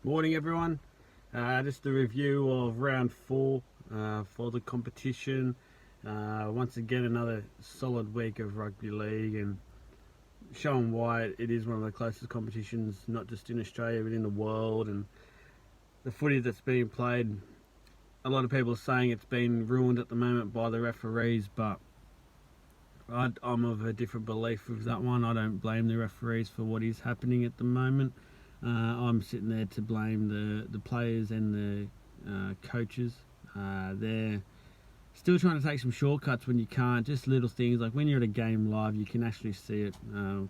Morning, everyone. Just a review of round four for the competition. Once again, another solid week of rugby league and showing why it is one of the closest competitions, not just in Australia but in the world. And the footy that's being played, a lot of people are saying it's been ruined at the moment by the referees, but I'm of a different belief with that one. I don't blame the referees for what is happening at the moment. I'm sitting there to blame the players and the coaches. They're still trying to take some shortcuts when you can't. Just little things like when you're at a game live, you can actually see it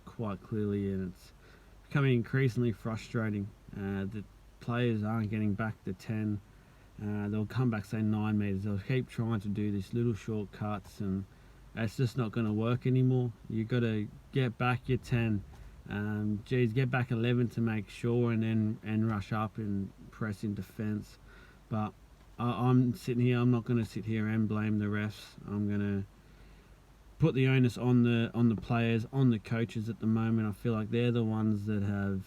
quite clearly, and it's becoming increasingly frustrating. The players aren't getting back the 10. They'll come back, say 9 metres. They'll keep trying to do these little shortcuts, and it's just not going to work anymore. You've got to get back your 10. Get back 11 to make sure, and then rush up and press in defence. But I'm sitting here. I'm not going to sit here and blame the refs. I'm going to put the onus on the players, on the coaches at the moment. I feel like they're the ones that have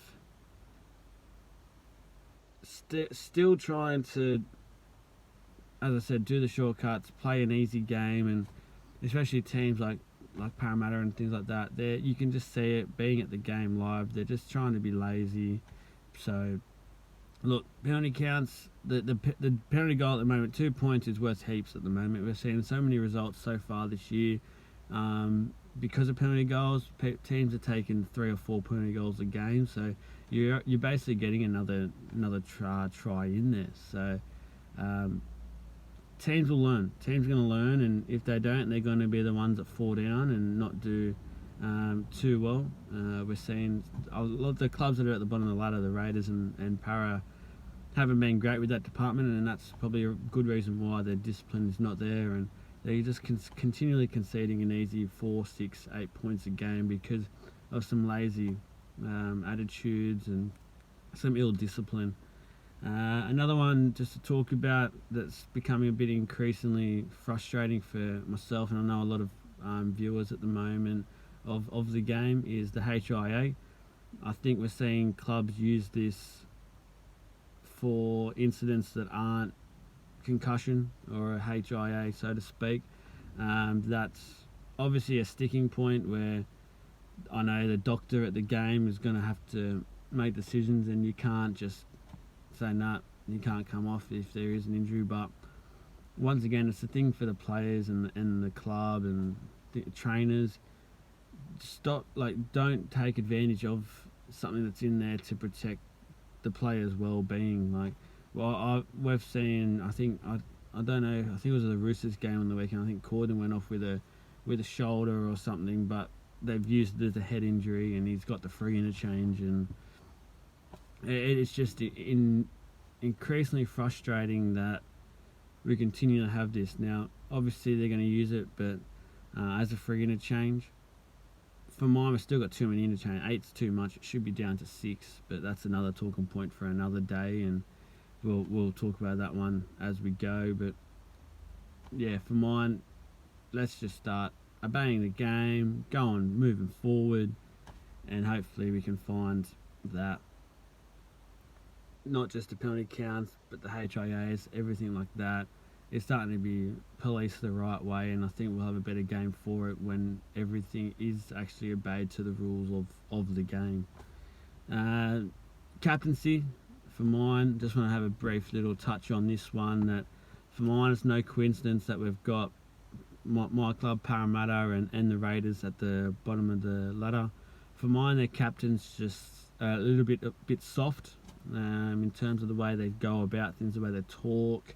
still trying to, as I said, do the shortcuts, play an easy game, and especially teams like Parramatta and things like that. You can just see it being at the game live. They're just trying to be lazy. So, look, penalty counts. The penalty goal at the moment, 2 points is worth heaps at the moment. We're seeing so many results so far this year. Because of penalty goals, teams are taking 3 or 4 penalty goals a game. So you're basically getting another try in there. So teams will learn. Teams are going to learn, and if they don't, they're going to be the ones that fall down and not do too well. We're seeing a lot of the clubs that are at the bottom of the ladder, the Raiders and Para, haven't been great with that department, and that's probably a good reason why their discipline is not there, and they're just continually conceding an easy 4, 6, 8 points a game because of some lazy attitudes and some ill discipline. Another one just to talk about that's becoming a bit increasingly frustrating for myself, and I know a lot of viewers at the moment of the game, is the HIA. I think we're seeing clubs use this for incidents that aren't concussion or a HIA, so to speak. That's obviously a sticking point where I know the doctor at the game is going to have to make decisions, and you can't just say, nah, you can't come off if there is an injury. But once again, it's a thing for the players and the club and the trainers. Don't take advantage of something that's in there to protect the players' well-being. We've seen, I don't know, I think it was the Roosters game on the weekend. I think Corden went off with a shoulder or something, but they've used it as a head injury, and he's got the free interchange, and it's just increasingly frustrating that we continue to have this. Now, obviously, they're going to use it, but as a free interchange, for mine, we've still got too many interchange. 8's too much. It should be down to 6, but that's another talking point for another day, and we'll talk about that one as we go. But yeah, for mine, let's just start obeying the game, moving forward, and hopefully we can find that not just the penalty counts, but the HIAs, everything like that, is starting to be policed the right way, and I think we'll have a better game for it when everything is actually obeyed to the rules of the game. Captaincy, for mine, just want to have a brief little touch on this one. That for mine, it's no coincidence that we've got my club Parramatta and the Raiders at the bottom of the ladder. For mine, their captain's just a little bit soft in terms of the way they go about things, the way they talk.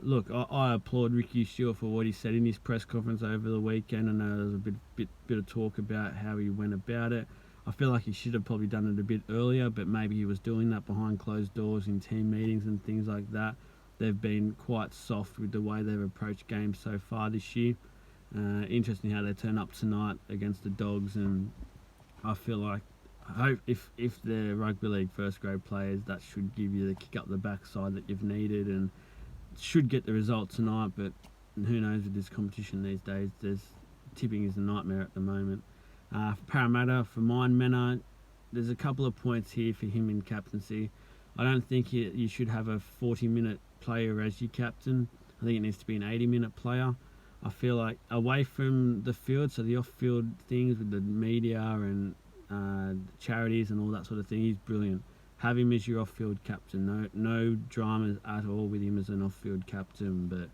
Look, I applaud Ricky Stewart for what he said in his press conference over the weekend. I know there was a bit of talk about how he went about it. I feel like he should have probably done it a bit earlier, but maybe he was doing that behind closed doors in team meetings and things like that. They've been quite soft with the way they've approached games so far this year. Interesting how they turn up tonight against the Dogs, and I feel like, I hope if they're rugby league first grade players, that should give you the kick up the backside that you've needed, and should get the result tonight. But who knows with this competition these days? Tipping is a nightmare at the moment. For Parramatta, for mine, Mena, there's a couple of points here for him in captaincy. I don't think you should have a 40-minute player as your captain. I think it needs to be an 80-minute player. I feel like away from the field, so the off-field things with the media and charities and all that sort of thing, he's brilliant. Have him as your off-field captain. No dramas at all with him as an off-field captain, but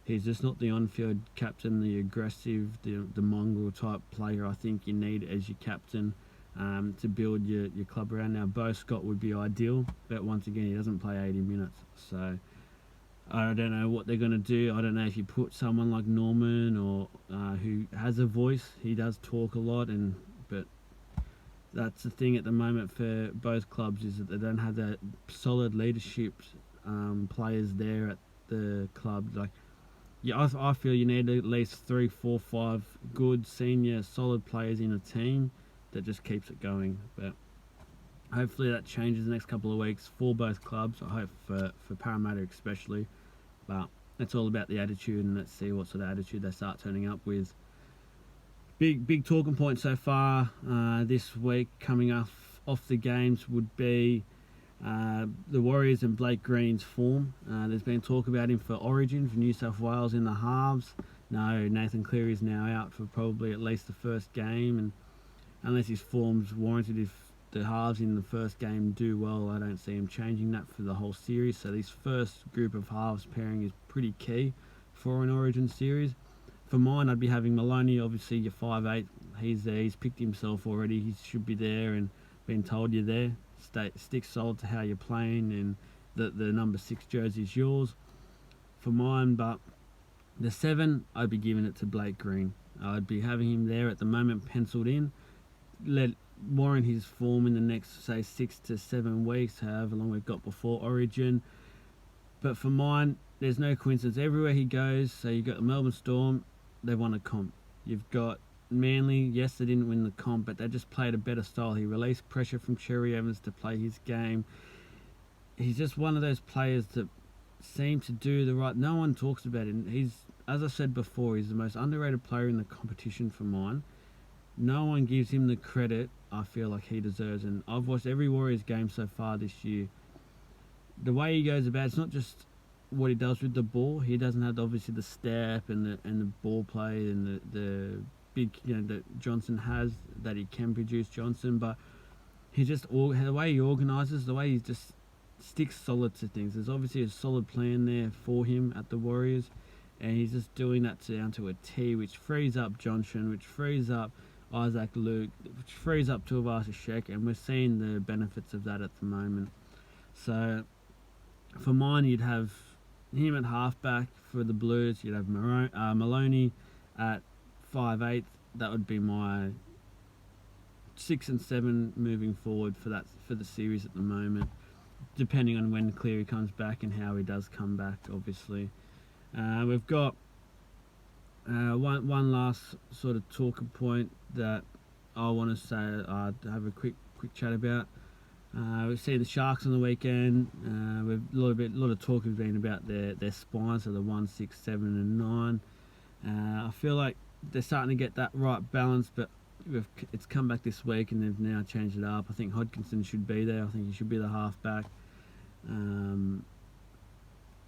he's just not the on-field captain, the aggressive, the mongrel type player I think you need as your captain to build your club around. Now, Bo Scott would be ideal, but once again, he doesn't play 80 minutes, so I don't know what they're going to do. I don't know if you put someone like Norman or who has a voice. He does talk a lot, but that's the thing at the moment for both clubs, is that they don't have that solid leadership players there at the club. Like, yeah, I feel you need at least 3, 4, 5 good senior solid players in a team that just keeps it going. But hopefully that changes the next couple of weeks for both clubs. I hope for Parramatta especially. But it's all about the attitude, and let's see what sort of attitude they start turning up with. Big talking point so far this week coming off the games would be the Warriors and Blake Green's form. There's been talk about him for Origin, for New South Wales in the halves. No, Nathan Cleary is now out for probably at least the first game, and unless his form's warranted, if the halves in the first game do well, I don't see him changing that for the whole series. So this first group of halves pairing is pretty key for an Origin series. For mine, I'd be having Maloney, obviously your 5'8". He's there, he's picked himself already, he should be there and been told you're there. Stick solid to how you're playing, and the number 6 jersey is yours for mine. But the 7, I'd be giving it to Blake Green. I'd be having him there at the moment penciled in. Let warrant his form in the next, say, 6 to 7 weeks, however long we've got before Origin. But for mine, there's no coincidence. Everywhere he goes, so you've got the Melbourne Storm, they won a comp. You've got Manly, yes, they didn't win the comp, but they just played a better style. He released pressure from Cherry Evans to play his game. He's just one of those players that seem to do the right... No one talks about him. He's, as I said before, he's the most underrated player in the competition for mine. No one gives him the credit I feel like he deserves, and I've watched every Warriors game so far this year. The way he goes about, it's not just what he does with the ball. He doesn't have obviously the step and the ball play and the big, that Johnson has, that he can produce Johnson, but he just, the way he organises, the way he just sticks solid to things. There's obviously a solid plan there for him at the Warriors, and he's just doing that down to a T, which frees up Johnson, which frees up Isaac Luke, which frees up Tuivasa Sheck, and we're seeing the benefits of that at the moment. So for mine, you'd have him at halfback for the Blues. You'd have Maloney at 5'8". That would be my 6 and 7 moving forward for the series at the moment, depending on when Cleary comes back and how he does come back, obviously. We've got one last sort of talking point that I want to say, have a quick chat about. We've seen the Sharks on the weekend. We've a lot of talk has been about their spine, so the 1, 6, 7, and 9. I feel like they're starting to get that right balance, but it's come back this week and they've now changed it up. I think Hodkinson should be there. I think he should be the halfback.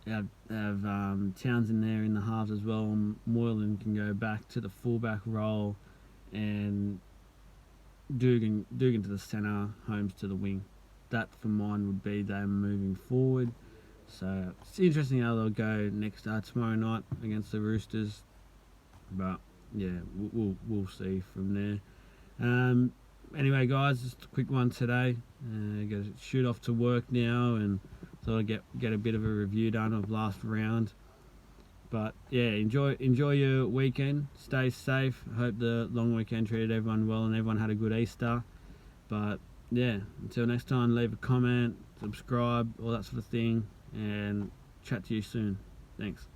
Have Townsend there in the halves as well. Moylan can go back to the fullback role, and Dugan to the centre, Holmes to the wing. That for mine would be them moving forward. So it's interesting how they'll go next tomorrow night against the Roosters. But yeah, we'll see from there. Anyway, guys, just a quick one today. Got to shoot off to work now, and thought I'd get a bit of a review done of last round. But yeah, enjoy your weekend. Stay safe. Hope the long weekend treated everyone well and everyone had a good Easter. But yeah, until next time, leave a comment, subscribe, all that sort of thing, and chat to you soon. Thanks.